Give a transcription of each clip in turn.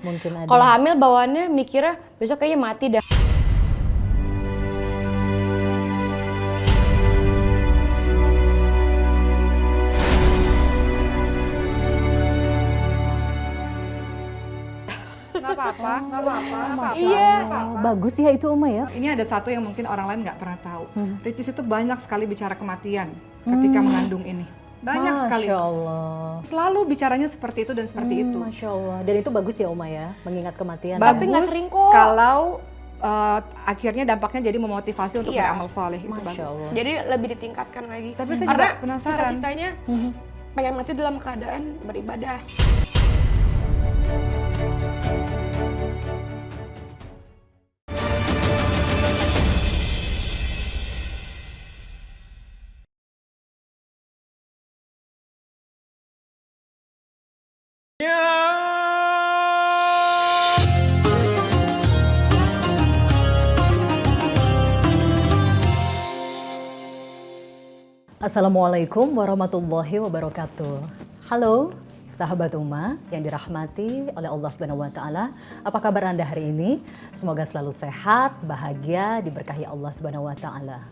Mungkin ada. Kalau hamil bawaannya mikirnya besok kayaknya mati dah. Nggak apa-apa. Iya. Bagus ya itu Uma ya. Ini ada satu yang mungkin orang lain nggak pernah tahu. Ricis itu banyak sekali bicara kematian ketika mengandung ini. Banyak sekali. Masya Allah. Selalu bicaranya seperti itu dan seperti itu. Masya Allah. Dan itu bagus ya Uma ya, mengingat kematian. Tapi nggak Bagus sering kok. kalau akhirnya dampaknya jadi memotivasi untuk Iya. beramal soleh. Itu Masya bagus. Allah. Jadi lebih ditingkatkan lagi. Tapi saya Karena juga penasaran. cita-citanya pengen mati dalam keadaan beribadah. Assalamualaikum warahmatullahi wabarakatuh. Halo, sahabat Uma yang dirahmati oleh Allah Subhanahu wa taala. Apa kabar Anda hari ini? Semoga selalu sehat, bahagia, diberkahi Allah Subhanahu wa taala.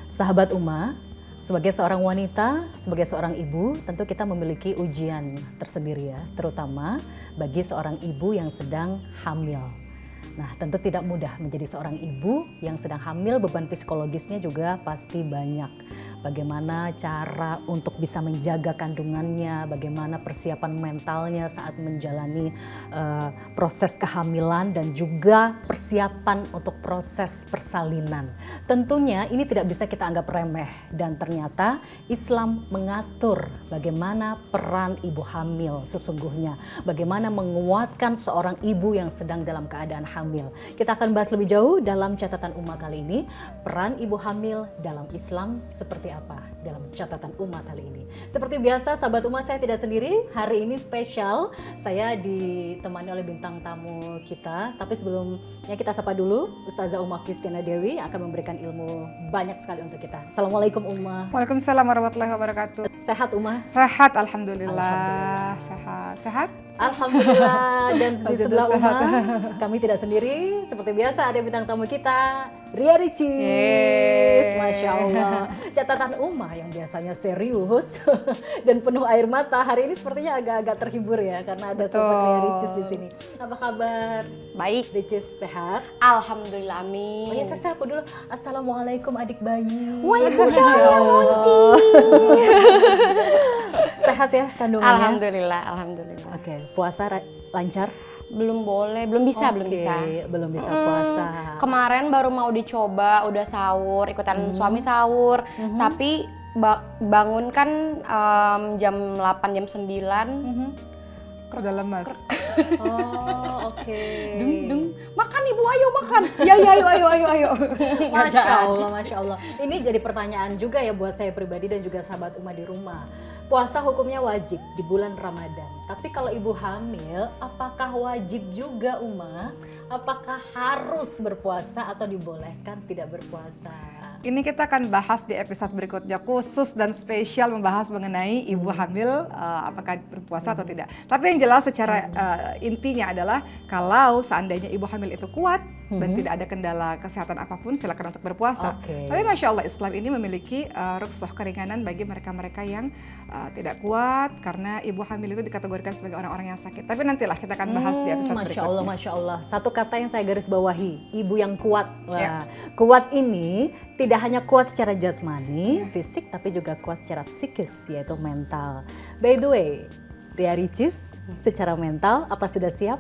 Sahabat Uma, sebagai seorang wanita, sebagai seorang ibu, tentu kita memiliki ujian tersendiri ya, terutama bagi seorang ibu yang sedang hamil. Nah, tentu tidak mudah menjadi seorang ibu yang sedang hamil, beban psikologisnya juga pasti banyak. Bagaimana cara untuk bisa menjaga kandungannya, bagaimana persiapan mentalnya saat menjalani proses kehamilan dan juga persiapan untuk proses persalinan. Tentunya ini tidak bisa kita anggap remeh dan ternyata Islam mengatur bagaimana peran ibu hamil sesungguhnya, bagaimana menguatkan seorang ibu yang sedang dalam keadaan hamil. Kita akan bahas lebih jauh dalam catatan Uma kali ini, peran ibu hamil dalam Islam seperti apa dalam catatan Uma kali ini. Seperti biasa sahabat Uma, saya tidak sendiri. Hari ini spesial, saya ditemani oleh bintang tamu kita. Tapi sebelumnya kita sapa dulu Ustazah Uma Christiana Dewi yang akan memberikan ilmu banyak sekali untuk kita. Assalamualaikum Uma. Waalaikumsalam warahmatullahi wabarakatuh. Sehat Uma? Sehat, alhamdulillah. Sehat. Alhamdulillah. Dan di sebelah Sehat. Uma kami tidak sendiri. Seperti biasa ada bintang tamu kita, Ria Ricis. Yeay. Masya Allah. Catatan Uma yang biasanya serius dan penuh air mata, hari ini sepertinya agak-agak terhibur ya karena ada sosok Ria Ricis di sini. Apa kabar? Baik. Ricis sehat? Alhamdulillah, amin. Oh ya, saya sapa dulu. Assalamualaikum adik bayi. Waalaikumsalam, Monci. Sehat ya kandungannya? Alhamdulillah, alhamdulillah. Oke, puasa lancar? Belum boleh, belum bisa, belum bisa. Belum bisa puasa. Kemarin baru mau dicoba, udah sahur, ikutan suami sahur. Tapi bangun kan jam 8, jam 9. Udah lemas. Oh, oke. Dung. Makan ibu, ayo makan. Ya, ayo. Masya Allah, Masya Allah. Ini jadi pertanyaan juga ya buat saya pribadi dan juga sahabat Uma di rumah. Puasa hukumnya wajib di bulan Ramadan. Tapi kalau ibu hamil, apakah wajib juga Uma? Apakah harus berpuasa atau dibolehkan tidak berpuasa? Ini kita akan bahas di episode berikutnya, khusus dan spesial membahas mengenai ibu hamil apakah berpuasa atau tidak. Tapi yang jelas secara intinya adalah kalau seandainya ibu hamil itu kuat dan tidak ada kendala kesehatan apapun, silakan untuk berpuasa. Tapi Masya Allah, Islam ini memiliki rukhsah keringanan bagi mereka-mereka yang tidak kuat karena ibu hamil itu dikategorikan sebagai orang-orang yang sakit. Tapi nantilah kita akan bahas di episode Masya berikutnya. Allah, Masya Allah. Satu kata yang saya garis bawahi, ibu yang kuat. Wah, Ya. kuat ini tidak hanya kuat secara jasmani, fisik, tapi juga kuat secara psikis, yaitu mental. By the way, Ria Ricis, secara mental apa sudah siap?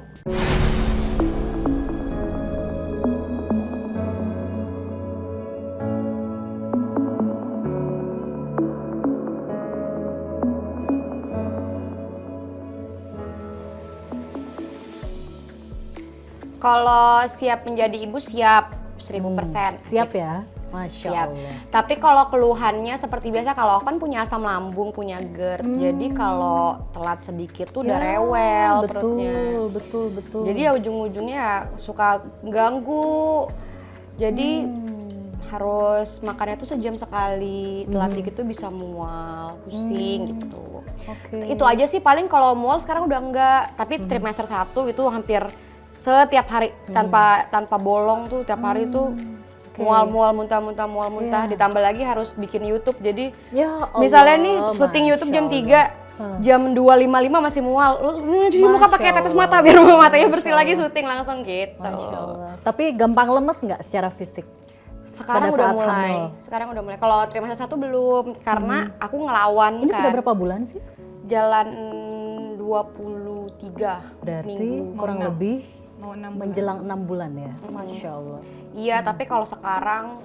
Kalau siap menjadi ibu, siap 1000%. Siap ya? Masya Siap. Allah. Tapi kalau keluhannya seperti biasa, kalau aku kan punya asam lambung, punya GERD. Jadi kalau telat sedikit tuh udah rewel perutnya. Betul. Jadi ya ujung-ujungnya ya suka ganggu. Jadi harus makannya tuh sejam sekali, telat dikit tuh bisa mual, pusing gitu. Oke. Itu aja sih paling kalau mual sekarang udah enggak, tapi trimester 1 itu hampir setiap hari tanpa bolong tuh tiap hari tuh mual muntah, ditambah lagi harus bikin YouTube. Jadi Ya Allah, misalnya nih syuting Masya YouTube jam Allah. 3, jam 2.55 masih mual. Lu cuci muka pakai tetes mata biar matanya bersih lagi syuting langsung gitu. Masya Allah. Tapi gampang lemes nggak secara fisik? Sekarang pada udah saat mulai. hamil? Sekarang udah mulai. Kalau trimester 1 belum karena aku ngelawan Ini kan. sudah berapa bulan sih? Jalan 23 Berarti minggu. kurang lebih Mau 6 bulan. menjelang 6 bulan ya. Masya Allah. Iya, tapi kalau sekarang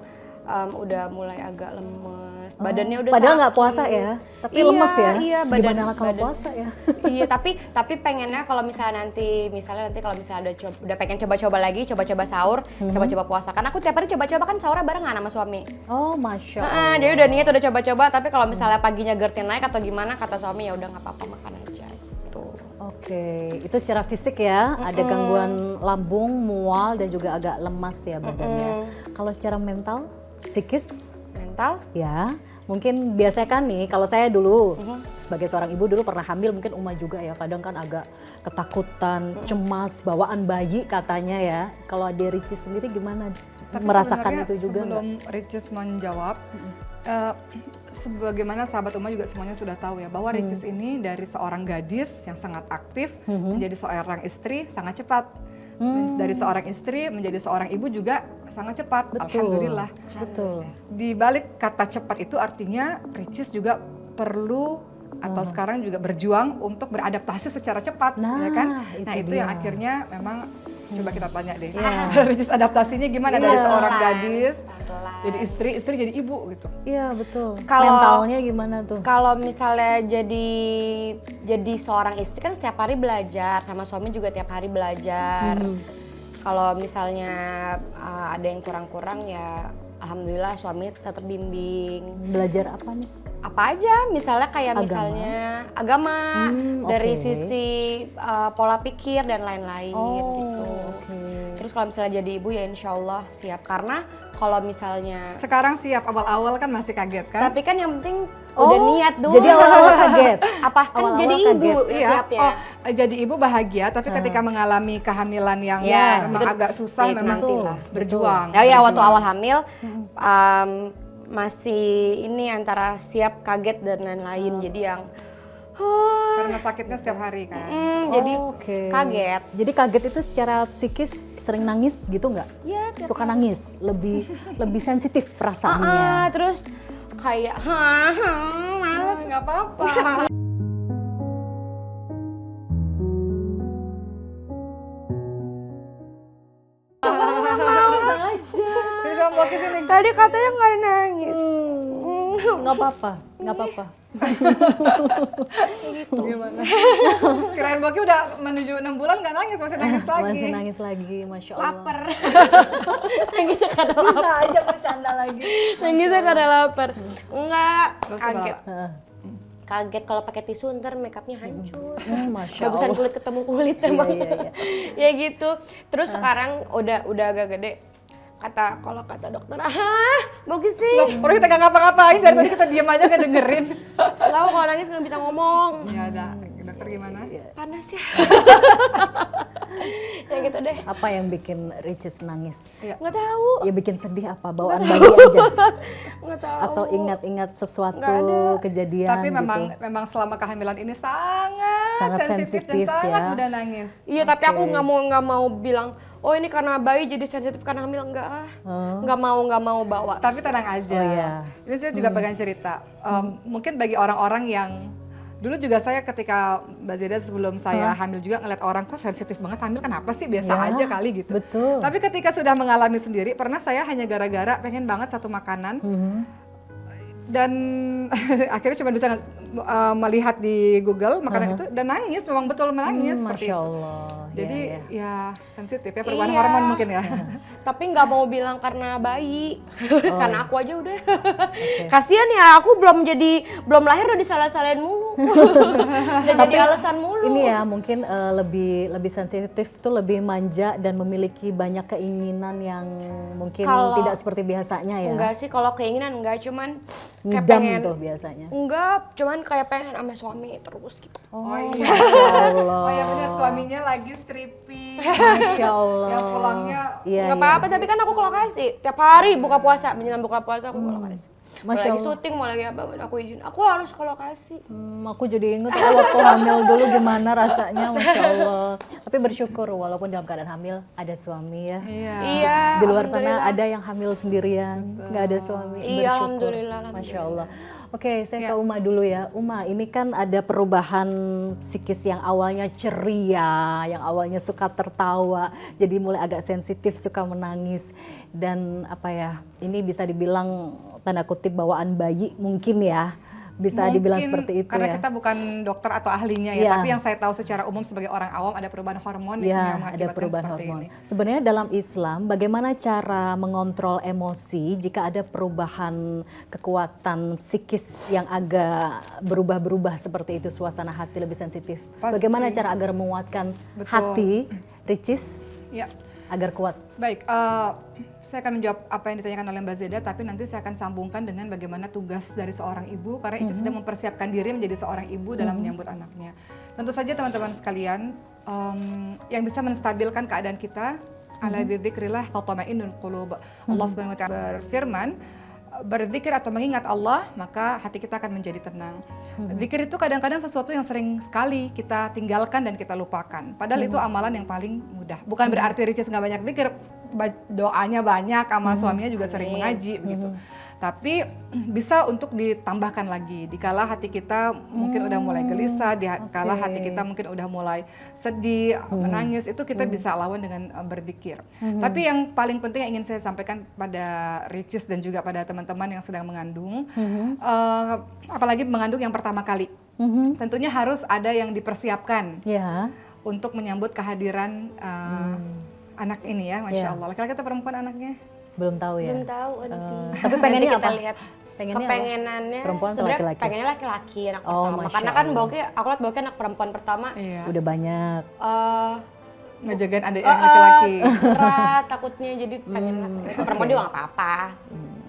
udah mulai agak lemes. Badannya udah Padahal nggak sakit. puasa ya, tapi Iya, lemes ya. Iya, Gimana kalau puasa ya? Iya, tapi pengennya kalau misalnya nanti kalau misalnya udah pengen coba-coba lagi, coba-coba sahur, coba-coba puasa. Karena aku tiap hari coba-coba kan sahurnya barengan sama suami. Oh, Masya Allah. Jadi udah niat udah coba-coba, tapi kalau misalnya paginya GERD naik atau gimana kata suami ya udah nggak apa-apa makan aja gitu. Oke, itu secara fisik ya, ada gangguan lambung, mual, dan juga agak lemas ya badannya. Kalau secara mental, psikis, Mental? ya mungkin biasanya kan nih, kalau saya dulu sebagai seorang ibu dulu pernah hamil, mungkin Uma juga ya, kadang kan agak ketakutan, cemas, bawaan bayi katanya ya. Kalau Ade Ricis sendiri gimana? Tapi Merasakan sebenarnya itu juga sebelum nggak? Ricis menjawab, sebagaimana sahabat Uma juga semuanya sudah tahu ya bahwa Ricis ini dari seorang gadis yang sangat aktif menjadi seorang istri sangat cepat. Dari seorang istri menjadi seorang ibu juga sangat cepat. Betul. Alhamdulillah. Betul. Di balik kata cepat itu artinya Ricis juga perlu atau sekarang juga berjuang untuk beradaptasi secara cepat, ya kan? Nah, Nah, itu itu yang dia. akhirnya memang coba kita tanya deh. Iya. Ricis adaptasinya gimana dari seorang gadis Pelan-pelan. jadi istri jadi ibu gitu. Iya betul. Kalau- Mentalnya gimana tuh? Kalau misalnya jadi seorang istri kan setiap hari belajar, sama suami juga tiap hari belajar. Kalau misalnya ada yang kurang-kurang ya alhamdulillah suami tetap bimbing. Belajar apa nih? Apa aja, misalnya kayak Agama? misalnya agama, dari oke. sisi pola pikir dan lain-lain gitu. Oke. Terus kalau misalnya jadi ibu ya insya Allah siap, karena kalau misalnya Sekarang siap, awal-awal kan masih kaget kan? tapi kan yang penting udah niat dulu. Jadi awal-awal kaget. Apa kan Awal-awal jadi kaget. ibu ya Iya, siap ya. oh jadi ibu bahagia, tapi ketika mengalami kehamilan yang Ya, memang itu- agak susah, itu memang nantilah. berjuang. Ya waktu berjuang. awal hamil masih ini antara siap, kaget dan lain-lain. Jadi yang Karena sakitnya setiap hari kan. jadi Oke. kaget. Jadi kaget itu secara psikis sering nangis gitu nggak? Ya, tiap Suka nangis, lebih sensitif perasaannya. terus kayak males. Nggak apa-apa. Terus kamu bawa ke sini. Tadi katanya nggak nangis. Nggak apa-apa, nggak apa-apa. Gimana? Kirain Boki udah menuju 6 bulan nggak nangis, masih nangis lagi. Masih nangis lagi, Masya Allah. Lapar. Nangisnya karena lapar. Bisa aja bercanda lagi. Nangisnya karena lapar. Enggak, Nggak usah kaget. Heeh. Kaget kalau pakai tisu ntar makeupnya hancur. Masya Bagusan Allah. kulit ketemu kulit emang. iya. Ya gitu. Terus sekarang udah agak gede. Kalau kata dokter, bagus sih. Loh, orang kita nggak ngapa-ngapain, dari tadi kita diem aja nggak dengerin. Tahu kalau nangis nggak bisa ngomong. Ya udah, dokter gimana? Panas ya. Ya gitu deh. Apa yang bikin Ricis nangis? Nggak tahu. Ya bikin sedih apa? Bawaan bayi aja? Nggak tahu. Atau ingat-ingat sesuatu Nggak ada. kejadian Tapi gitu? memang selama kehamilan ini sangat Sangat sensitif sensitif dan sangat ya. mudah nangis. Iya, tapi aku nggak mau bilang, oh ini karena bayi jadi sensitif karena hamil, enggak ah. Nggak mau bawa. Tapi tenang aja. Oh, iya. Ini saya juga pengen cerita. Mungkin bagi orang-orang yang dulu juga saya ketika Mbak Zeda sebelum saya hamil juga ngeliat orang kok sensitif banget hamil, kenapa sih, biasa Ya, aja kali gitu. betul. Tapi ketika sudah mengalami sendiri, pernah saya hanya gara-gara pengen banget satu makanan dan akhirnya cuma bisa melihat di Google makanan itu dan nangis, memang betul menangis seperti Masya itu. Allah. Jadi ya. ya sensitif ya, perubahan Iya. hormon mungkin ya. Tapi nggak mau bilang karena bayi, karena aku aja udah. Kasian ya, aku belum lahir udah disalah-salahin mulu. Udah jadi alasan mulu. Ini ya mungkin lebih sensitif tuh, lebih manja dan memiliki banyak keinginan yang mungkin Kalau- tidak seperti biasanya ya. Enggak sih, kalau keinginan enggak, cuman kayak Ngidam pengen. tuh biasanya. Enggak, cuman kayak pengen sama suami terus gitu. Oh iya. Masya Allah. Oh ya benar, suaminya lagi stripping. Masya Allah. Ya pulangnya Iya, Nggak iya. apa-apa, tapi kan aku ke lokasi tiap hari buka puasa, menjelang buka puasa aku ke lokasi. Mau Masya lagi Allah. syuting, mau lagi apa, aku izin. Aku harus ke lokasi. Aku jadi inget waktu hamil dulu gimana rasanya, Masya Allah. Tapi bersyukur walaupun dalam keadaan hamil ada suami ya. Iya. Iya. Di luar sana alhamdulillah. ada yang hamil sendirian, nggak ada suami. Iya, Bersyukur. alhamdulillah, Masya Allah. Oke, saya ke Uma dulu ya. Uma, ini kan ada perubahan psikis yang awalnya ceria, yang awalnya suka tertawa, jadi mulai agak sensitif, suka menangis. Dan apa ya, ini bisa dibilang tanda kutip bawaan bayi mungkin ya. Bisa dibilang Mungkin seperti itu karena ya. kita bukan dokter atau ahlinya ya, Iya. tapi yang saya tahu secara umum sebagai orang awam ada perubahan hormon yang Ya, ada mengakibatkan perubahan seperti hormon. ini. Sebenarnya dalam Islam, bagaimana cara mengontrol emosi jika ada perubahan kekuatan psikis yang agak berubah-berubah seperti itu, suasana hati lebih sensitif. Pasti. Bagaimana cara agar menguatkan Betul. hati, Ricis, Ya. agar kuat? Baik, saya akan menjawab apa yang ditanyakan oleh Mbak Zeda, tapi nanti saya akan sambungkan dengan bagaimana tugas dari seorang ibu, karena Ica sedang mempersiapkan diri menjadi seorang ibu dalam menyambut anaknya. Tentu saja teman-teman sekalian, yang bisa menstabilkan keadaan kita, ala bidzikrillah tatma'innul qulub. Allah Subhanahu wa taala berfirman, berzikir atau mengingat Allah, maka hati kita akan menjadi tenang. Zikir itu kadang-kadang sesuatu yang sering sekali kita tinggalkan dan kita lupakan. Padahal itu amalan yang paling mudah. Bukan berarti Ricis nggak banyak zikir, doanya banyak, sama suaminya juga sering mengaji gitu. Tapi bisa untuk ditambahkan lagi. Dikala hati kita mungkin udah mulai gelisah, dikala hati kita mungkin udah mulai sedih, menangis, itu kita bisa lawan dengan berzikir. Tapi yang paling penting yang ingin saya sampaikan pada Ricis dan juga pada teman-teman yang sedang mengandung, apalagi mengandung yang pertama kali, tentunya harus ada yang dipersiapkan Ya, untuk menyambut kehadiran anak ini ya, Masya Allah. Laki-laki atau perempuan anaknya? belum tahu ya. Belum tahu nanti. Tapi pengennya Nanti kita apa? lihat. Pengennya apa? Kepengenannya Perempuan atau sebenarnya laki-laki? pengennya laki-laki anak Oh, pertama. Masya Karena kan Allah. Bauke, aku lihat Bauke anak perempuan pertama. Iya. Udah banyak. Ngejagain adik yang laki-laki. Berat takutnya, jadi pengen perempuan juga nggak apa-apa.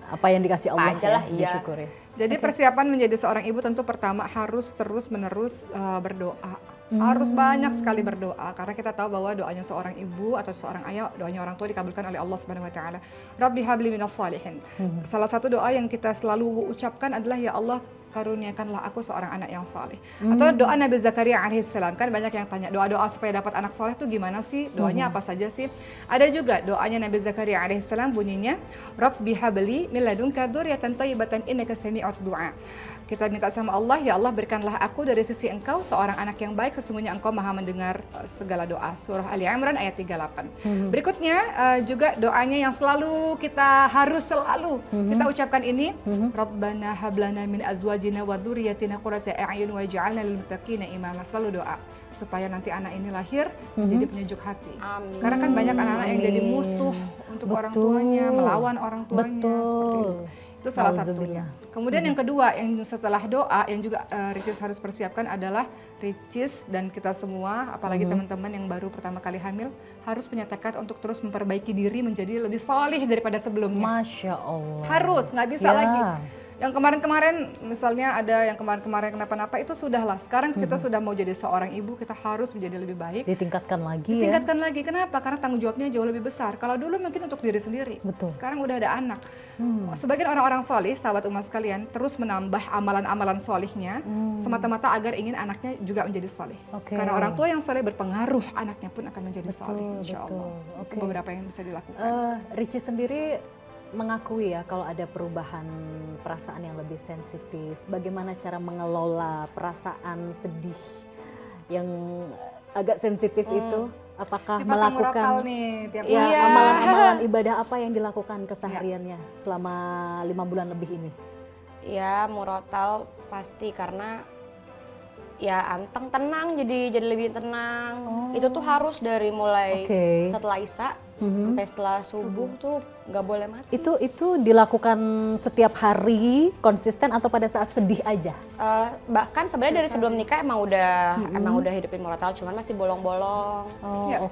Apa yang dikasih Allah aja lah, iya. disyukuri. Jadi persiapan menjadi seorang ibu tentu pertama harus terus-menerus berdoa. Harus banyak sekali berdoa karena kita tahu bahwa doanya seorang ibu atau seorang ayah, doanya orang tua dikabulkan oleh Allah Subhanahu wa taala. Rabbi habli minas salihin. Salah satu doa yang kita selalu ucapkan adalah ya Allah, karuniakanlah aku seorang anak yang saleh. Atau doa Nabi Zakaria alaihissalam, kan banyak yang tanya doa-doa supaya dapat anak soleh itu gimana sih? Doanya apa saja sih? Ada juga doanya Nabi Zakaria alaihissalam bunyinya Rabbi habli min ladunka dzurriyyatan thayyibatan innaka sami'ud du'a. Kita minta sama Allah, ya Allah berikanlah aku dari sisi Engkau seorang anak yang baik, sesungguhnya Engkau Maha mendengar segala doa. Surah Ali Imran ayat 38. Berikutnya juga doanya yang selalu kita harus selalu kita ucapkan ini, Rabbana hablana min azwajina wa dzurriyyatina qurrata a'yun waj'alna lil muttaqina imama. Selalu doa supaya nanti anak ini lahir menjadi penyejuk hati. Amin. Karena kan banyak anak-anak yang jadi musuh untuk orang tuanya, melawan orang tuanya seperti itu. Itu salah satunya. Kemudian yang kedua, yang setelah doa yang juga Ricis harus persiapkan adalah Ricis dan kita semua, apalagi teman-teman yang baru pertama kali hamil, harus punya tekad untuk terus memperbaiki diri menjadi lebih solih daripada sebelumnya. Masya Allah. Harus, nggak bisa Ya. lagi. Yang kemarin-kemarin, misalnya ada yang kemarin-kemarin kenapa-napa, itu sudahlah. Sekarang kita sudah mau jadi seorang ibu, kita harus menjadi lebih baik. Ditingkatkan lagi ya. Tingkatkan lagi, kenapa? Karena tanggung jawabnya jauh lebih besar. Kalau dulu mungkin untuk diri sendiri, Betul. sekarang udah ada anak. Sebagian orang-orang solih, sahabat umat sekalian, terus menambah amalan-amalan solihnya, semata-mata agar ingin anaknya juga menjadi solih. Oke. Karena orang tua yang solih berpengaruh, anaknya pun akan menjadi solih, insya Allah. betul. Itu Oke. beberapa yang bisa dilakukan. Ricis sendiri mengakui ya kalau ada perubahan perasaan yang lebih sensitif. Bagaimana cara mengelola perasaan sedih yang agak sensitif itu? Apakah Di pasang murakal melakukan nih, tiap ya Iya. amalan-amalan ibadah apa yang dilakukan kesehariannya selama 5 bulan lebih ini? Ya murotal pasti, karena ya anteng, tenang, jadi lebih tenang. Itu tuh harus dari mulai setelah Isya sampai setelah subuh tuh nggak boleh mati. Itu dilakukan setiap hari konsisten atau pada saat sedih aja? Bahkan sebenarnya dari sebelum nikah emang udah hidupin murotal, cuman masih bolong-bolong.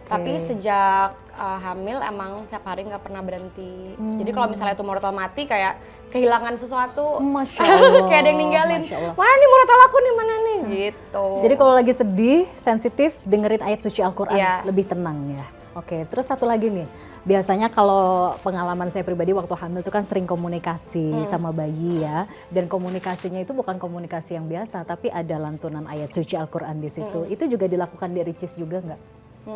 Tapi sejak hamil emang tiap hari nggak pernah berhenti. Jadi kalau misalnya itu murotal mati kayak kehilangan sesuatu, Masya Allah. kayak ada yang ninggalin. Mana nih murotal aku nih, mana nih gitu. Jadi kalau lagi sedih, sensitif, dengerin ayat suci Al-Quran, lebih tenang ya. Oke, terus satu lagi nih, biasanya kalau pengalaman saya pribadi waktu hamil itu kan sering komunikasi sama bayi ya, dan komunikasinya itu bukan komunikasi yang biasa, tapi ada lantunan ayat suci Al-Quran di situ. Itu juga dilakukan di Ricis juga nggak?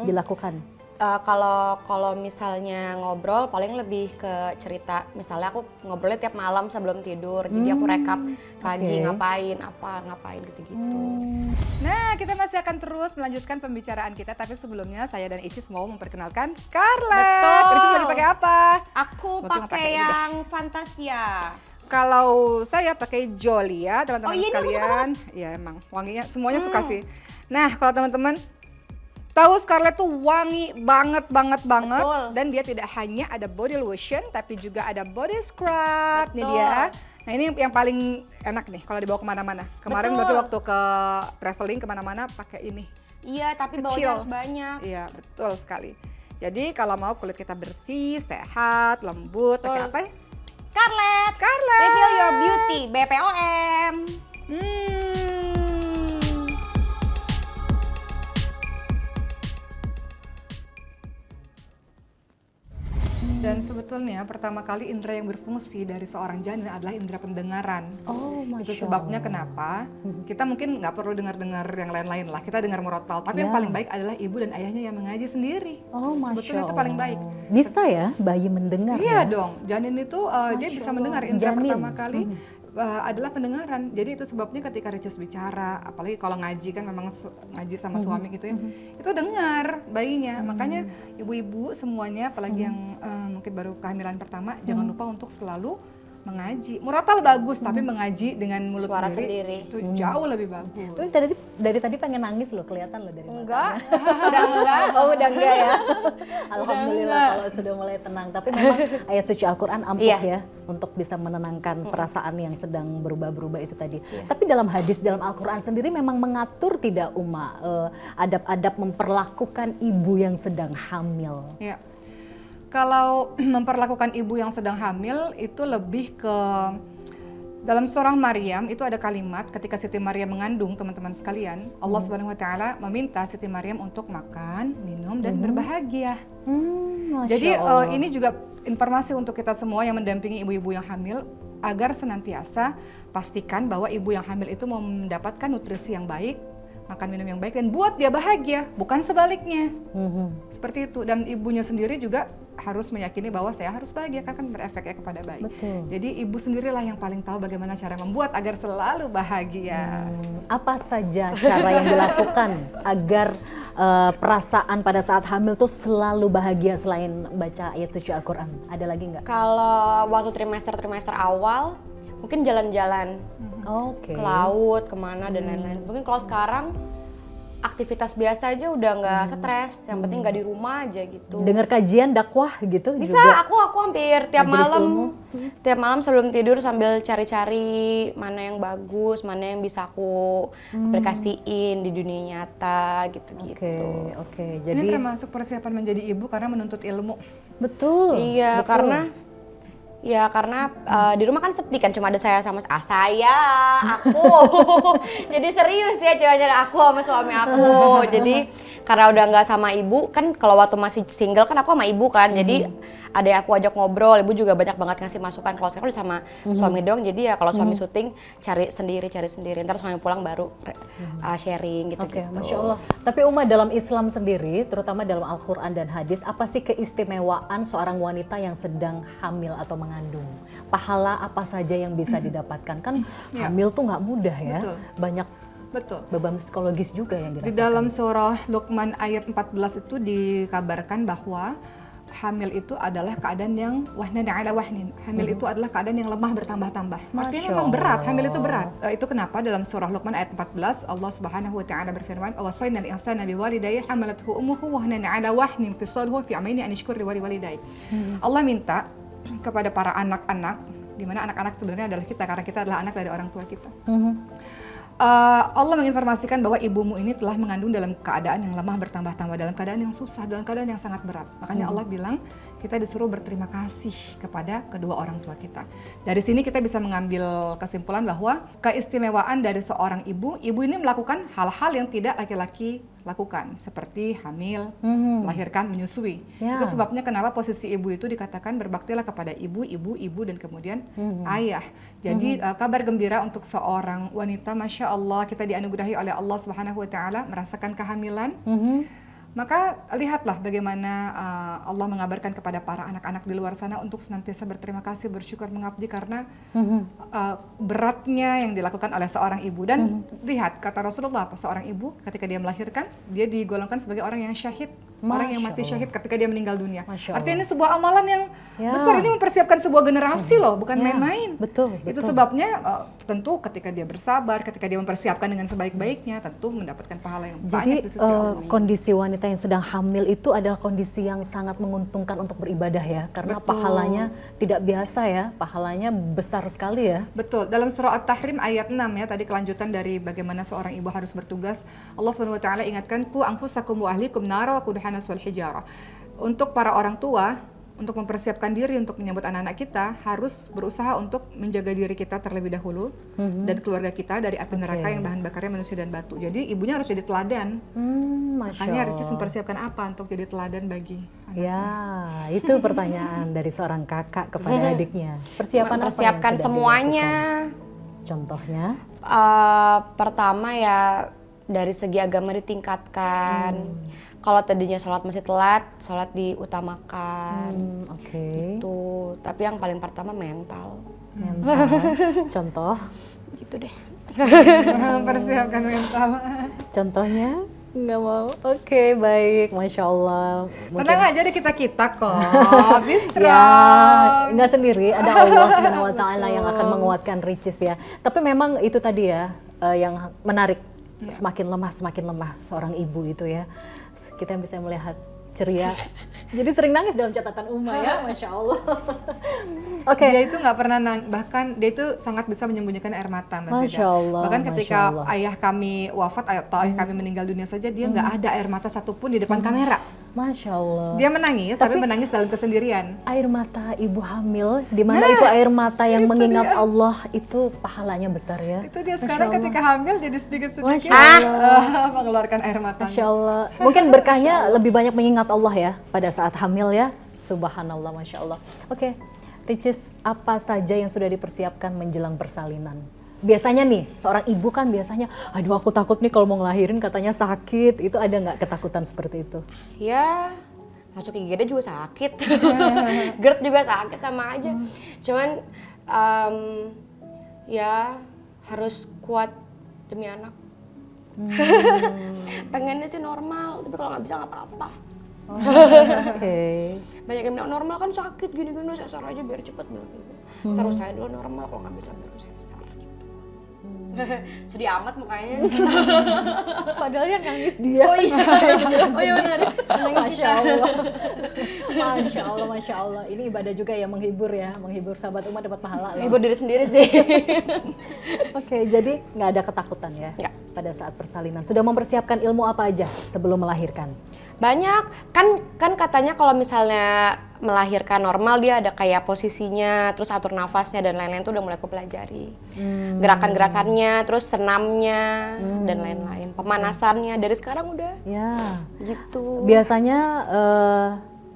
Dilakukan? Kalau misalnya ngobrol paling lebih ke cerita, misalnya aku ngobrolnya tiap malam sebelum tidur, jadi aku rekap pagi ngapain gitu-gitu. Nah, kita masih akan terus melanjutkan pembicaraan kita, tapi sebelumnya saya dan Icis mau memperkenalkan Scarlett. Betul. Icis lagi pakai apa? Aku pakai yang Fantasia. Kalau saya pakai Jolia, teman-teman iya, sekalian. Iya, emang wanginya semuanya suka sih. Nah, kalau teman-teman tahu Scarlett tuh wangi banget. Betul. Dan dia tidak hanya ada body lotion, tapi juga ada body scrub. Nih dia. Nah, ini yang paling enak nih kalau dibawa kemana-mana. Kemarin berarti waktu ke traveling kemana-mana pakai ini. Iya, tapi baunya harus banyak. Iya, betul sekali. Jadi kalau mau kulit kita bersih, sehat, lembut, pakai apa? Scarlett. Reveal your beauty, BPOM. Dan sebetulnya pertama kali indera yang berfungsi dari seorang janin adalah indera pendengaran. Itu sebabnya kenapa kita mungkin nggak perlu dengar-dengar yang lain-lain lah. Kita dengar murotal, tapi yang paling baik adalah ibu dan ayahnya yang mengaji sendiri. Sebetulnya itu paling baik. Bisa ya bayi mendengar? Iya ya? dong, janin itu dia bisa mendengar. Indera pertama kali adalah pendengaran. Jadi itu sebabnya ketika Ricis bicara, apalagi kalau ngaji kan memang ngaji sama suami gitu ya, itu dengar bayinya. Makanya ibu-ibu semuanya, apalagi yang mungkin baru kehamilan pertama, jangan lupa untuk selalu mengaji. Murotal bagus, tapi mengaji dengan mulut Suara sendiri itu jauh lebih bagus. Tapi dari tadi pengen nangis loh, kelihatan loh dari Enggak. Udah enggak? Oh udah enggak ya? Alhamdulillah kalau sudah mulai tenang. Tapi memang ayat suci Al-Quran ampuh ya untuk bisa menenangkan perasaan yang sedang berubah-berubah itu tadi. Tapi dalam hadis, dalam Al-Quran sendiri memang mengatur tidak adab-adab memperlakukan ibu yang sedang hamil? Ya. Kalau memperlakukan ibu yang sedang hamil itu lebih ke dalam surah Maryam itu ada kalimat ketika Siti Maryam mengandung, teman-teman sekalian, Allah Subhanahu wa taala meminta Siti Maryam untuk makan, minum dan berbahagia. Jadi ini juga informasi untuk kita semua yang mendampingi ibu-ibu yang hamil agar senantiasa pastikan bahwa ibu yang hamil itu mau mendapatkan nutrisi yang baik, makan minum yang baik dan buat dia bahagia, bukan sebaliknya. Seperti itu, dan ibunya sendiri juga harus meyakini bahwa saya harus bahagia karena kan berefeknya kepada bayi. Jadi ibu sendirilah yang paling tahu bagaimana cara membuat agar selalu bahagia. Apa saja cara yang dilakukan agar perasaan pada saat hamil tuh selalu bahagia selain baca ayat suci Al-Quran? Ada lagi nggak? Kalau waktu trimester awal mungkin jalan-jalan ke laut, kemana dan lain-lain. Mungkin kalau sekarang aktivitas biasa aja udah nggak stres, yang penting nggak di rumah aja gitu. Dengar kajian dakwah gitu bisa juga? aku hampir tiap malam sebelum tidur sambil cari-cari mana yang bagus, mana yang bisa aku aplikasiin di dunia nyata gitu-gitu. Jadi ini Jadi termasuk persiapan menjadi ibu karena menuntut ilmu. betul. Iya, betul. karena di rumah kan sepi kan, cuma ada saya sama aku. Jadi serius ya cuma ada aku sama suami aku. Jadi karena udah nggak sama ibu kan, kalau waktu masih single kan aku sama ibu kan. Jadi ada aku ajak ngobrol, ibu juga banyak banget ngasih masukan. Kalau sekarang udah sama suami doang, jadi ya kalau suami syuting cari sendiri. Ntar suami pulang baru sharing gitu. Masya Allah. Tapi Uma, dalam Islam sendiri, terutama dalam Al-Quran dan hadis, apa sih keistimewaan seorang wanita yang sedang hamil atau mengandung? Pahala apa saja yang bisa didapatkan? Kan hamil tuh nggak mudah ya. Banyak beban psikologis juga yang dirasakan. Di dalam surah Luqman ayat 14 itu dikabarkan bahwa hamil itu adalah keadaan yang wahnan ala wahnin. Hamil itu adalah keadaan yang lemah bertambah-tambah. Artinya memang berat, hamil itu berat. Itu kenapa dalam surah Luqman ayat 14 Allah Subhanahu wa taala berfirman, "Wa wasaina al-insana biwalidayhi hamalathu ummuhu wahnan ala wahnin fisaluhu fi amaini an yashkur liwalidayhi." Allah minta kepada para anak-anak, di mana anak-anak sebenarnya adalah kita karena kita adalah anak dari orang tua kita. Allah menginformasikan bahwa ibumu ini telah mengandung dalam keadaan yang lemah bertambah-tambah, dalam keadaan yang susah, dalam keadaan yang sangat berat. Makanya Allah bilang kita disuruh berterima kasih kepada kedua orang tua kita. Dari sini kita bisa mengambil kesimpulan bahwa keistimewaan dari seorang ibu ini melakukan hal-hal yang tidak laki-laki lakukan, seperti hamil, melahirkan, menyusui. Itu sebabnya kenapa posisi ibu itu dikatakan berbaktilah kepada ibu, dan kemudian ayah. Jadi kabar gembira untuk seorang wanita, Masya Allah, kita dianugerahi oleh Allah Subhanahu wa taala merasakan kehamilan. Maka lihatlah bagaimana Allah mengabarkan kepada para anak-anak di luar sana untuk senantiasa berterima kasih, bersyukur, mengabdi karena beratnya yang dilakukan oleh seorang ibu. Dan lihat kata Rasulullah, seorang ibu ketika dia melahirkan, dia digolongkan sebagai orang yang syahid, orang yang mati syahid ketika dia meninggal dunia. Artinya ini sebuah amalan yang besar, ini mempersiapkan sebuah generasi loh, bukan main-main. Betul. Itu sebabnya tentu ketika dia bersabar, ketika dia mempersiapkan dengan sebaik-baiknya, tentu mendapatkan pahala yang banyak di sisi Allah. Kondisi wanita yang sedang hamil itu adalah kondisi yang sangat menguntungkan untuk beribadah ya, karena pahalanya tidak biasa ya, pahalanya besar sekali ya. Betul. Dalam surah At-Tahrim ayat 6 ya, tadi kelanjutan dari bagaimana seorang ibu harus bertugas. Allah Subhanahu wa taala ingatkan, "Qu anfusakum wa ahlikum nara wa quduha nas wal hijarah." Untuk para orang tua, untuk mempersiapkan diri untuk menyambut anak-anak kita, harus berusaha untuk menjaga diri kita terlebih dahulu dan keluarga kita dari api neraka yang bahan bakarnya manusia dan batu. Jadi ibunya harus jadi teladan. Makanya Ricis mempersiapkan apa untuk jadi teladan bagi anaknya? Ya, itu pertanyaan dari seorang kakak kepada adiknya. Persiapan apa yang Persiapkan sudah semuanya. dilakukan? Contohnya? Pertama ya dari segi agama ditingkatkan. Kalau tadinya sholat masih telat, sholat diutamakan. Gitu. Tapi yang paling pertama mental. Contoh? Gitu deh. Persiapkan mental. Contohnya? Nggak mau. Oke, baik. Masya Allah. Tenang aja deh kita kok. Bistro. Ya, nggak sendiri. Ada Allah Subhanahu wa taala yang akan menguatkan Ricis ya. Tapi memang itu tadi ya, yang menarik. Semakin lemah seorang ibu itu ya. Kita bisa melihat ceria. Jadi sering nangis dalam catatan Uma ya, Masya Allah. Dia itu nggak pernah bahkan dia itu sangat bisa menyembunyikan air mata, Mbak Zeda. Masya Allah. Bahkan ketika ayah kami wafat atau ayah kami meninggal dunia saja, dia nggak ada air mata satupun di depan kamera. Masya Allah. Dia menangis, tapi menangis dalam kesendirian. Air mata ibu hamil, di mana itu air mata yang mengingat Allah, itu pahalanya besar ya. Itu dia sekarang ketika hamil jadi sedikit-sedikit mengeluarkan air mata. Masya Allah. Mungkin berkahnya lebih banyak mengingat Allah ya pada saat hamil ya. Subhanallah, Masya Allah. Oke, Ricis, apa saja yang sudah dipersiapkan menjelang persalinan? Biasanya nih, seorang ibu kan biasanya, aduh aku takut nih kalau mau ngelahirin katanya sakit. Itu ada nggak ketakutan seperti itu? Ya, masuk IGD juga sakit. GERD juga sakit sama aja. Cuman ya harus kuat demi anak. Pengennya sih normal, tapi kalau nggak bisa nggak apa-apa. Banyak yang bilang normal kan sakit gini-gini, sesar aja biar cepet. Terus saya dulu normal, kalau nggak bisa baru sesar. Sedih amat mukanya. Padahal yang nangis dia. Oh iya benar. Masya Allah. Masya Allah, Masya Allah. Ini ibadah juga ya, menghibur ya, menghibur sahabat umat dapat pahala. Menghibur diri sendiri sih. Oke, jadi nggak ada ketakutan ya pada saat persalinan. Sudah mempersiapkan ilmu apa aja sebelum melahirkan? Banyak, kan katanya kalau misalnya melahirkan normal dia ada kayak posisinya, terus atur nafasnya dan lain-lain tuh udah mulai aku pelajari. Gerakan-gerakannya, terus senamnya dan lain-lain. Pemanasannya dari sekarang udah. Ya. Gitu. Biasanya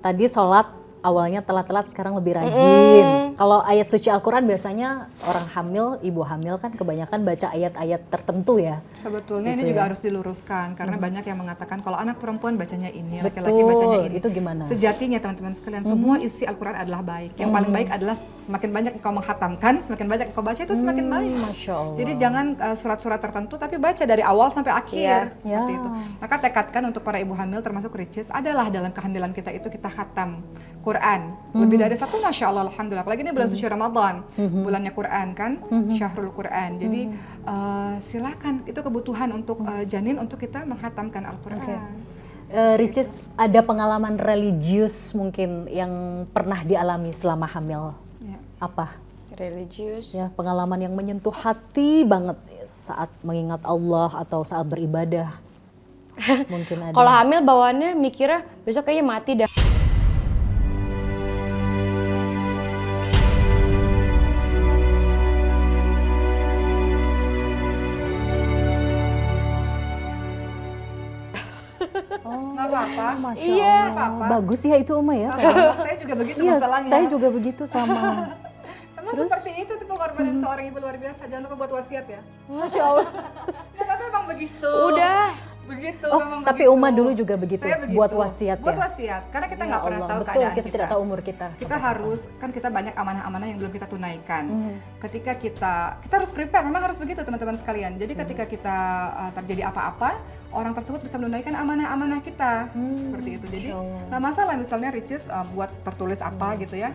tadi sholat awalnya telat-telat sekarang lebih rajin. Kalau ayat suci Al-Quran biasanya orang hamil, ibu hamil kan kebanyakan baca ayat-ayat tertentu ya. Sebetulnya Gitu ini juga ya. harus diluruskan karena banyak yang mengatakan kalau anak perempuan bacanya ini, laki-laki bacanya ini. Itu gimana? Sejatinya teman-teman sekalian, semua isi Al-Quran adalah baik. Yang paling baik adalah semakin banyak engkau menghatamkan, semakin banyak engkau baca itu semakin baik. Masya Allah. Jadi jangan surat-surat tertentu tapi baca dari awal sampai akhir seperti Ya. itu. Maka tekadkan untuk para ibu hamil termasuk ricis adalah dalam kehamilan kita itu kita khatam Quran. Lebih dari satu, Masya Allah, Alhamdulillah. Apalagi ini bulan suci Ramadan, bulannya Quran kan, Syahrul Quran. Jadi silakan, itu kebutuhan untuk janin untuk kita menghatamkan Al-Quran. Oke. Ricis, ada pengalaman religius mungkin yang pernah dialami selama hamil? Ya. Apa? Religius. Ya, pengalaman yang menyentuh hati banget saat mengingat Allah atau saat beribadah. Mungkin ada. Kalau hamil bawaannya mikirnya besok kayaknya mati dah. Nggak apa-apa. Masya Iya. Allah. Nggak apa-apa. Bagus ya itu Uma ya. Saya juga begitu Iya, masalahnya. saya juga begitu sama. Emang seperti itu tuh pengorbanan seorang ibu luar biasa. Jangan lupa buat wasiat ya. Masya Allah. Ya, tapi emang begitu. Udah. Begitu, Oh, memang tapi begitu. Uma dulu juga begitu, Saya begitu. buat wasiat Buat ya? wasiat, karena kita Ya nggak pernah Allah, tahu betul, keadaan kita tidak tahu umur kita. Kita sampai harus, kan kita banyak amanah-amanah yang belum kita tunaikan. Ketika kita harus prepare, memang harus begitu teman-teman sekalian. Jadi ketika kita terjadi apa-apa, orang tersebut bisa menunaikan amanah-amanah kita. Seperti itu. Jadi Masya Allah. nggak masalah misalnya Ricis buat tertulis apa gitu ya.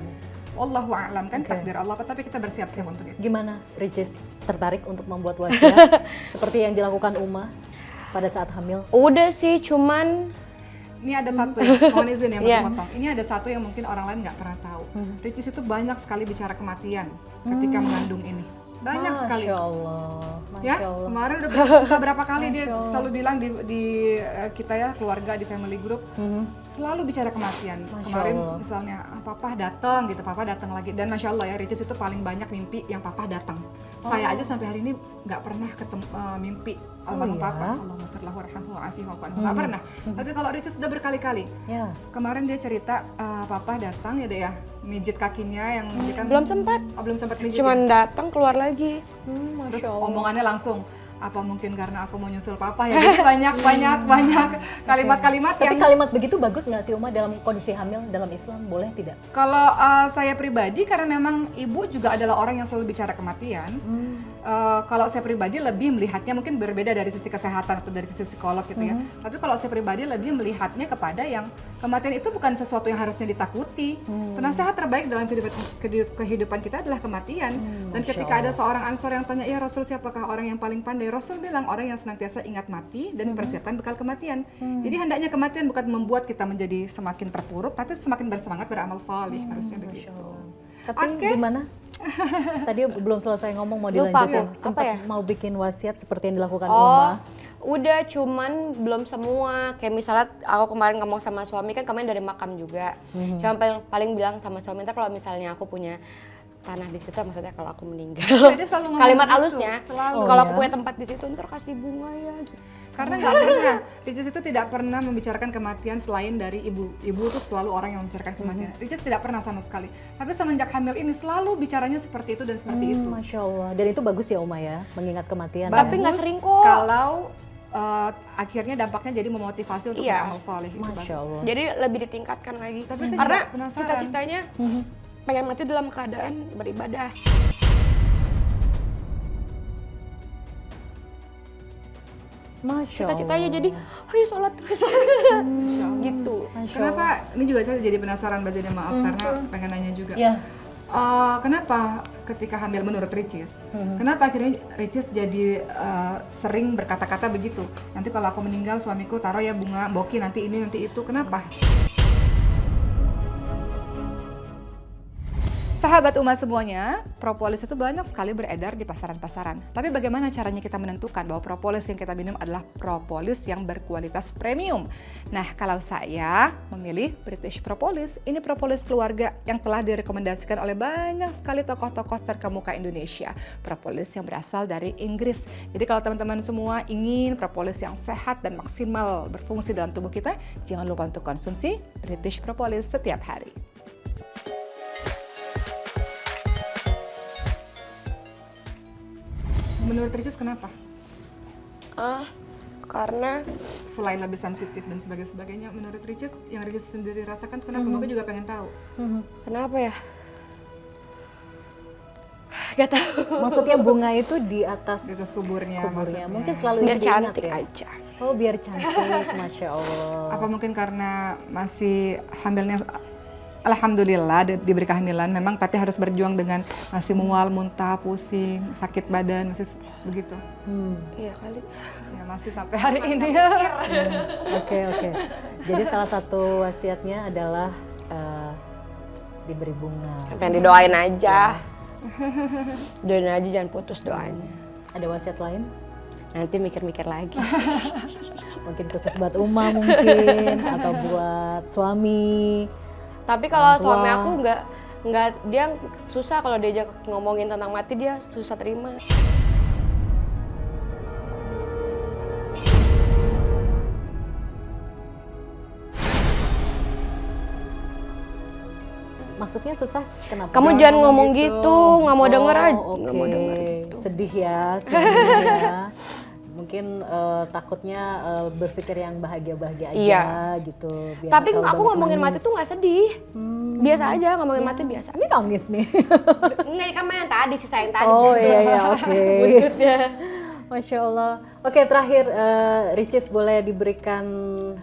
Allahu a'lam kan Oke. takdir Allah, tapi kita bersiap-siap untuk itu. Gimana, Ricis? Tertarik untuk membuat wasiat seperti yang dilakukan Uma pada saat hamil? Udah sih, cuman Ini ada satu ya, mohon izin ya Iya. potong. Ini ada satu yang mungkin orang lain nggak pernah tahu. Ricis itu banyak sekali bicara kematian ketika mengandung ini. Banyak sekali. Masya Allah. Ya, Masya Allah. kemarin udah beberapa kali dia Masya Allah. selalu bilang di kita ya keluarga di family group selalu bicara kematian. Masya Kemarin Allah. misalnya papa datang gitu, papa datang lagi dan masya Allah ya Ricis itu paling banyak mimpi yang papa datang. Saya aja sampai hari ini nggak pernah ketemu mimpi almarhum iya? papa. Allahumma firlahu warhamhu wa'afihi wa'fu anhu. Nggak pernah. Tapi kalau Ricis udah berkali-kali. Ya. Kemarin dia cerita papa datang ya deh ya, mijit kakinya yang dia kan belum sempat. Oh, belum sempat mijit. Cuman datang keluar lagi. Terus Masya Allah. omongannya langsung apa mungkin karena aku mau nyusul papa ya. Jadi banyak kalimat-kalimat Tapi yang kalimat begitu bagus nggak sih Uma dalam kondisi hamil dalam Islam? Boleh tidak? kalau saya pribadi karena memang ibu juga adalah orang yang selalu bicara kematian. Kalau saya pribadi lebih melihatnya mungkin berbeda dari sisi kesehatan atau dari sisi psikolog gitu ya. Tapi kalau saya pribadi lebih melihatnya kepada yang kematian itu bukan sesuatu yang harusnya ditakuti. Penasehat terbaik dalam kehidupan kita adalah kematian. Dan Masya ketika ada Allah. seorang Ansor yang tanya, ya Rasul siapakah orang yang paling pandai? Rasul bilang orang yang senantiasa ingat mati dan mempersiapkan bekal kematian. Jadi hendaknya kematian bukan membuat kita menjadi semakin terpuruk, tapi semakin bersemangat beramal salih harusnya begitu. Tapi Oke. gimana? Tadi belum selesai ngomong mau Lupa dilanjutin. aku. Sempat Apa ya? mau bikin wasiat seperti yang dilakukan Oh, Uma. udah cuman belum semua. Kayak misalnya aku kemarin ngomong sama suami kan kemarin dari makam juga. Cuma paling bilang sama suami ntar kalau misalnya aku punya tanah di situ, maksudnya kalau aku meninggal. Dia selalu ngomong Kalimat gitu, halusnya, selalu. kalau Oh, aku ya? punya tempat di situ ntar kasih bunga ya. Gitu. Karena nggak pernah, Ricis itu tidak pernah membicarakan kematian selain dari ibu. Ibu itu selalu orang yang membicarakan kematian. Ricis tidak pernah sama sekali. Tapi semenjak hamil ini selalu bicaranya seperti itu dan seperti itu. Masya Allah. Dan itu bagus ya Uma ya, mengingat kematian. Tapi ya? nggak sering kok. Kalau akhirnya dampaknya jadi memotivasi untuk Iya. beramal soleh. Itu Masya bagus. Allah. Jadi lebih ditingkatkan lagi. Tapi saya Karena juga penasaran. cita-citanya pengen mati dalam keadaan beribadah. Masya Cita-citanya Allah. jadi, ayo sholat terus. Gitu. Masya Kenapa? Allah. Ini juga saya jadi penasaran Mbak Zena, maaf karena pengen nanya juga. Ya. Kenapa ketika hamil menurut Ricis, kenapa akhirnya Ricis jadi sering berkata-kata begitu? Nanti kalau aku meninggal suamiku taruh ya bunga boki nanti ini nanti itu, kenapa? Sahabat Uma semuanya, propolis itu banyak sekali beredar di pasaran-pasaran. Tapi bagaimana caranya kita menentukan bahwa propolis yang kita minum adalah propolis yang berkualitas premium? Nah, kalau saya memilih British Propolis, ini propolis keluarga yang telah direkomendasikan oleh banyak sekali tokoh-tokoh terkemuka Indonesia. Propolis yang berasal dari Inggris. Jadi kalau teman-teman semua ingin propolis yang sehat dan maksimal berfungsi dalam tubuh kita, jangan lupa untuk konsumsi British Propolis setiap hari. Menurut Ricis kenapa? Karena Selain lebih sensitif dan sebagainya, menurut Ricis yang Ricis sendiri rasakan kenapa? Mungkin juga pengen tahu. kenapa ya? Gak tahu. Maksudnya bunga itu di atas Di atas kuburnya maksudnya. Mungkin selalu Biar ingin diingat cantik ya? aja. Oh, biar cantik, Masya Allah. Apa mungkin karena masih hamilnya, alhamdulillah diberi kehamilan memang, tapi harus berjuang dengan masih mual, muntah, pusing, sakit badan, masih begitu. Iya kali. Ya, masih sampai hari ini. Oke. Jadi salah satu wasiatnya adalah diberi bunga. Pengen didoain aja. Doain aja, jangan putus doanya. Ada wasiat lain? Nanti mikir-mikir lagi. Mungkin khusus buat Uma mungkin, atau buat suami. Tapi kalau Orang tua. suami aku nggak dia susah kalau diajak ngomongin tentang mati, dia susah terima. Maksudnya susah kenapa? Kamu jangan ngomong gitu, nggak mau denger aja, Oke. nggak mau denger gitu. Sedih ya suaminya ya. Mungkin takutnya berpikir yang bahagia-bahagia aja Iya. gitu. Biar Tapi nggak terlalu aku banyak ngomongin mati nangis. tuh nggak sedih, biasa aja ngomongin mati biasa. Ini nangis nih. Nggak, kan yang tadi sisa yang tadi. Oh iya, oke. Buntutnya. Masya Allah. Oke, terakhir Ricis boleh diberikan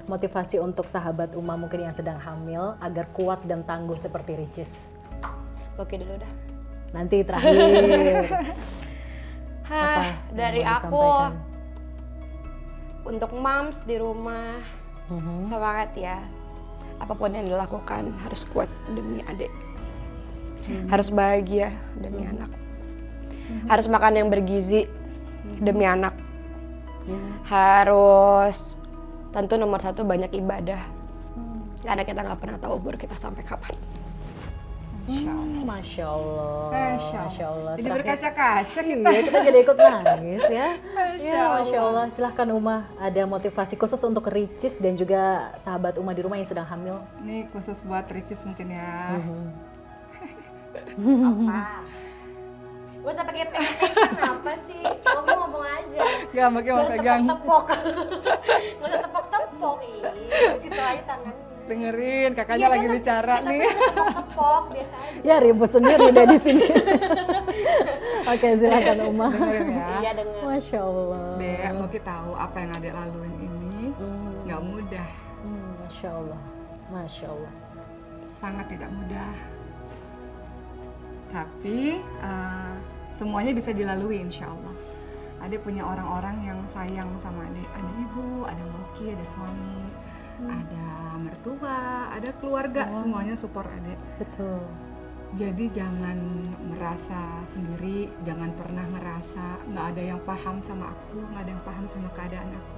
motivasi untuk sahabat Uma mungkin yang sedang hamil agar kuat dan tangguh seperti Ricis. Oke dulu dah. Nanti terakhir. Hah, yang dari mau aku disampaikan? untuk moms di rumah, semangat ya. Apapun yang dilakukan harus kuat demi adik. Harus bahagia demi anak. Harus makan yang bergizi demi anak. Harus tentu nomor satu banyak ibadah. Karena kita nggak pernah tahu umur kita sampai kapan. Masya Allah. Masya Allah. Jadi Terakhir- berkaca-kaca kita. Iya, kita jadi ikut nangis ya. Masya Masya Allah. Silahkan Uma, ada motivasi khusus untuk Ricis dan juga sahabat Uma di rumah yang sedang hamil. Ini khusus buat Ricis mungkin ya. Apa? Gue usah pakai kenapa sih? Ngomong aja. Gak pakai mau pegang. Tepok-tepok. Gak usah tepok-tepok. Di situ aja tangannya. Dengerin, kakaknya lagi bicara nih. Tepok-tepok biasa aja. Ya ribut sendiri deh di sini. Oke, silakan Uma. Dengerin ya. Iya dengar. Masya Allah. Dek, mau kita tahu apa yang adek laluin ini nggak mudah, Masya Allah. Masya Allah. sangat tidak mudah. Tapi semuanya bisa dilalui insya Allah. Adek punya orang-orang yang sayang sama adek. Ada ibu, ada Moki, ada suami, ada mertua, ada keluarga, semuanya support adek. Betul. Jadi jangan merasa sendiri, jangan pernah merasa nggak ada yang paham sama aku, nggak ada yang paham sama keadaan aku.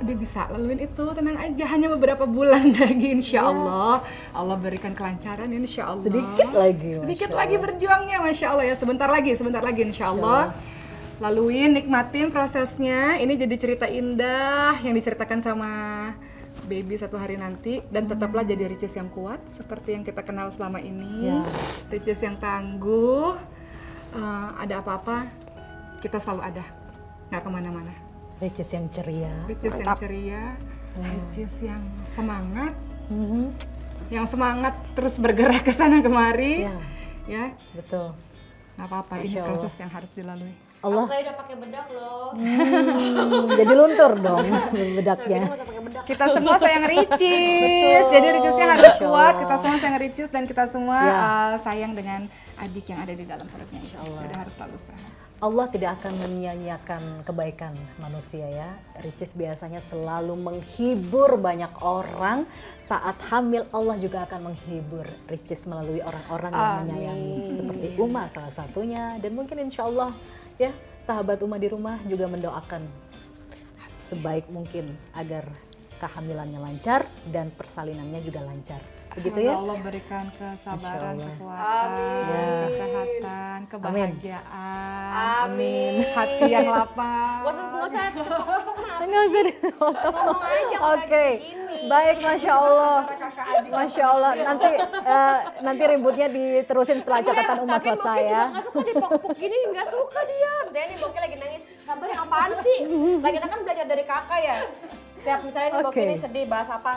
Dia bisa laluin itu, tenang aja, hanya beberapa bulan lagi insya Allah. Allah berikan kelancaran insya Allah. Sedikit lagi. Sedikit Masya lagi Allah. berjuangnya, Masya Allah ya, sebentar lagi insya Allah. Laluin, nikmatin prosesnya, ini jadi cerita indah yang diceritakan sama baby satu hari nanti. Dan tetaplah jadi Ricis yang kuat, seperti yang kita kenal selama ini. Ya. Ricis yang tangguh, ada apa-apa, kita selalu ada, nggak kemana-mana. Ricis yang ceria. Ricis yang Mantap. ceria, Ricis yang semangat, Mhm. yang semangat terus bergerak ke sana kemari, Ya, ya betul. nggak apa-apa. Ini Masya Allah. proses yang harus dilalui. Allah. Aku kayak udah pakai bedak loh. Jadi luntur dong Gini bedaknya. mau pakai bedak. Kita semua sayang Ricis, Betul. jadi Ricisnya harus Masya kuat. Allah. Kita semua sayang Ricis dan kita semua Ya. sayang dengan adik yang ada di dalam perutnya. Allah. Jadi harus selalu sehat. Allah tidak akan menyia-nyiakan kebaikan manusia ya. Ricis biasanya selalu menghibur banyak orang. Saat hamil Allah juga akan menghibur Ricis melalui orang-orang yang menyayangi. Seperti Uma salah satunya. Dan mungkin insya Allah ya sahabat Uma di rumah juga mendoakan sebaik mungkin agar kehamilannya lancar dan persalinannya juga lancar. Begitu Semoga ya. Allah berikan kesabaran, Masya Allah. kekuatan, kesehatan, kebahagiaan, Amin. hati yang lapang. Gak usah tepok-tepok kenapa? Nggak usah dipoto. Ngomong aja kalau Oke, kayak gini. baik, masya Allah, masya Allah. Nanti ributnya diterusin setelah catatan Uma Tapi selesai Boki juga ya. nggak suka dipuk-puk gini, nggak suka dia. Misalnya nih Boki lagi nangis, sabar apaan sih? Lah kita kan belajar dari kakak ya. Tiap misalnya nih Boki Oke. ini sedih bahas apa,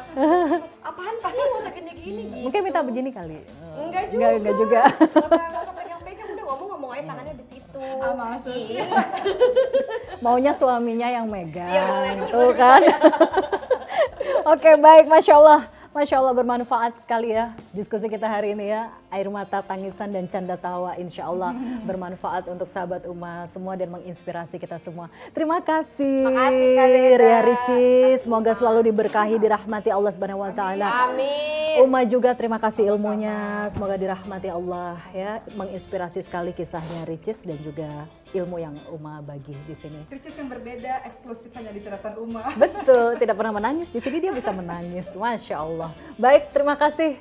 apaan sih nggak usah gini-gini gitu. Mungkin minta begini kali. Enggak juga. Enggak juga. Nggak usah pegang-pegang, udah ngomong aja tangannya di situ. Iya. Maunya suaminya yang megang, Iya, boleh. tuh kan. Oke, baik, Masya Allah bermanfaat sekali ya diskusi kita hari ini ya. Air mata, tangisan, dan canda tawa insya Allah bermanfaat untuk sahabat Uma semua dan menginspirasi kita semua. Terima kasih, Makasih, Kak Zeda. Ria Ricis. Semoga selalu diberkahi, dirahmati Allah Subhanahu Wa Taala. Amin. Uma juga terima kasih ilmunya, semoga dirahmati Allah ya. Menginspirasi sekali kisahnya Ricis dan juga ilmu yang Uma bagi di sini. Ricis yang berbeda, eksklusif hanya di catatan Uma. Betul, tidak pernah menangis. Di sini dia bisa menangis. Masya Allah. Baik, terima kasih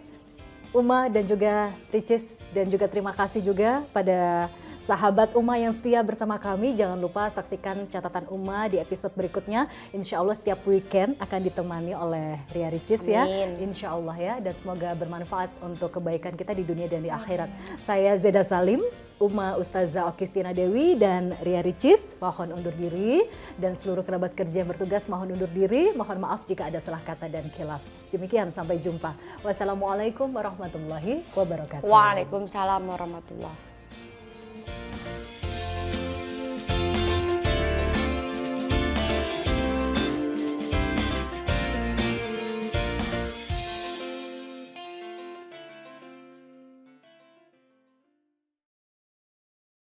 Uma dan juga Ricis. Dan juga terima kasih juga pada sahabat Uma yang setia bersama kami. Jangan lupa saksikan catatan Uma di episode berikutnya. Insya Allah setiap weekend akan ditemani oleh Ria Ricis ya. Amin. Insya Allah ya. Dan semoga bermanfaat untuk kebaikan kita di dunia dan di akhirat. Saya Zeda Salim, Uma Ustazah Okistina Dewi, dan Ria Ricis mohon undur diri. Dan seluruh kerabat kerja yang bertugas mohon undur diri. Mohon maaf jika ada salah kata dan khilaf. Demikian, sampai jumpa. Wassalamualaikum warahmatullahi wabarakatuh. Waalaikumsalam warahmatullahi